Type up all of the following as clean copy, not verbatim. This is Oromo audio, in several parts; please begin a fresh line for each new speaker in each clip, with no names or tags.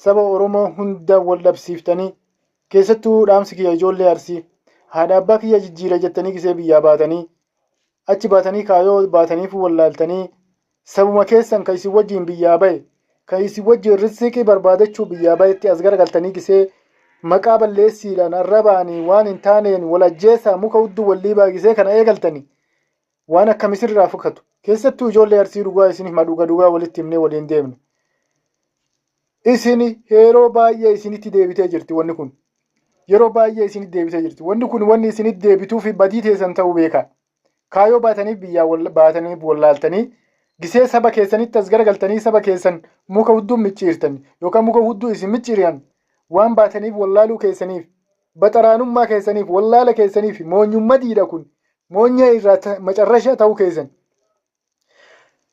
saba Oromoo hunda wal dhabsiiftanii keessattuu dhaamsi kiyya ijoollee Arsii haadha abbaa kiyya jijjiira jettanii gisee biyyaa baatanii achi baatanii kaayoo baataniif wallaaltanii sabuma keessan kan isin wajjin biyyaa bahe kan isin wajjin rizqii barbaadachuu biyyaa bahetti as garagaltanii gisee maqaa balleessiidhaan arrabaanii waan hin taaneen wal ajjeesaa muka hudduu wal dhiibaa gisee kana eegaltanii waan akka misirraa fukatu keessattuu ijoollee Arsii dhugaa isin hima dhugaa walitti himnee waliin deemne. Isin yeroo baay'ee isinitti deebitee jirti wanni kun. Yeroo baay'ee isinitti deebitee jirti. Wanni kun wanni isinitti deebituu fi badii teessan ta'uu beeka. Kaayoo baataniif biyyaa baataniif wallaaltanii gisee saba keessanitti as garagaltanii saba keessan muka hudduu micciirtan yookaan muka hudduu isin micciiriyan waan baataniif wallaaluu keessaniif baxaraanummaa keessaniif wallaala keessaniif moonyummadiidha kun moonya irraa macarrasha ta'uu keessan.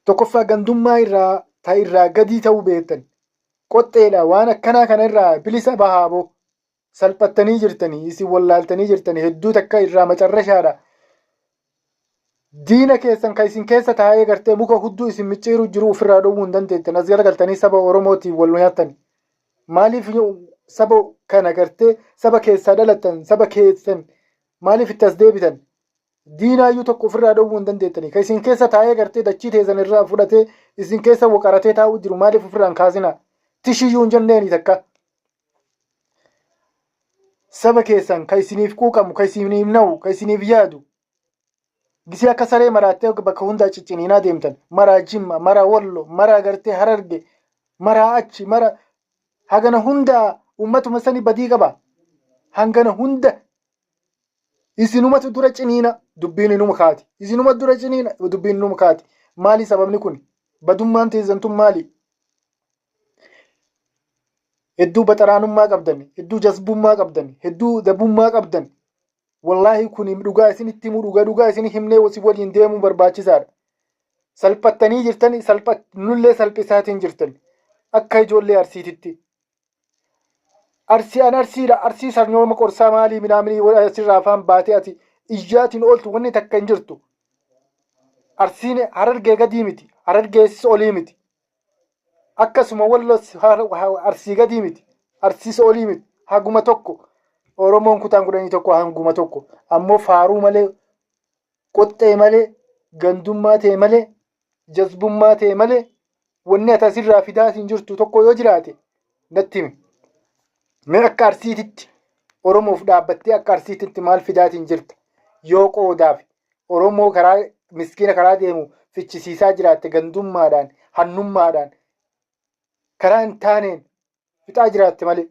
Tokkoffaa gandummaa irraa gadii ta'uu beektan. Qotteedha waan akkanaa kanarraa bilisa bahaaboo salphattanii jirtanii isin wallaaltanii jirtanii hedduu takka irraa macarrashaadha. Diina keessan kan isin keessa taa'ee gartee muka hudduu isin micciiruu jiru ofirraa dhowwuu hin dandeettan as garagaltanii saba Oromootiin wal nyaattan. Maaliif saba kana gartee saba keessaa dhalattan saba keessan maaliif itti as deebitan? Diinaayyuu tokko ofirraa dhowwuu hin dandeettanii kan isin keessa taa'ee gartee dachii teessan irraa fudhatee isin keessa waqaratee taa'uu jiru maaliif ofirraan kaasina? Tishiyyuu hin jenneeni takka. Saba keessan kan isiniif quuqamu, kan isiniif na'u, kan isiniif yaadu. Gisee akka saree maraattee bakka hundaa cicciniinaa deemtan. Maraa Jimma, maraa Wallo, maraa gartee Hararge, maraa achi, maraa hagana hundaa uummatuma sanii badii qaba. Hangana hunda isinumatu dura ciniina dubbiin inuma kaati. Isinuma dura ciniina dubbiin inuma kaati. Maali sababni kun? Badummaan teessantun maali? Hedduu baxaraanummaa qabdan, hedduu jazbummaa qabdan, hedduu dabummaa qabdan. Wallaahi kun dhugaa isinitti himu dhugaa isin himnee waliin deemuu barbaachisaadha. Salphattanii jirtan nullee salphisaatiin jirtan akka ijoollee Arsiititti. Arsiidha. Arsii sarnooma qorsaa maalii midhaamni asirraa afaan baatee ati iyyaatiin ooltu wanni takka hin jirtu. Arsiin Harargee gadii miti. Harargeessis olii miti. Akkasuma Wallos Arsii gadii miti. Arsiis olii miti. Haguma tokko. Oromoon kutaan 11 hanguma tokko. Ammoo faaruu malee, qoxxee malee, gandummaa ta'e malee, jazbummaa ta'e malee wanni ati asirraa fidaatiin jirtu tokko yoo jiraate natti himi. Mee akka Arsiititti Oromoof dhaabbattee akka Arsiititti maal fidaatiin jirta? Yoo qoodaaf Oromoo karaa miskiina karaa deemu fichisiisaa jiraatte gandummaadhaan, hannummaadhaan karaa hin taaneen fixaa jiraatte malee.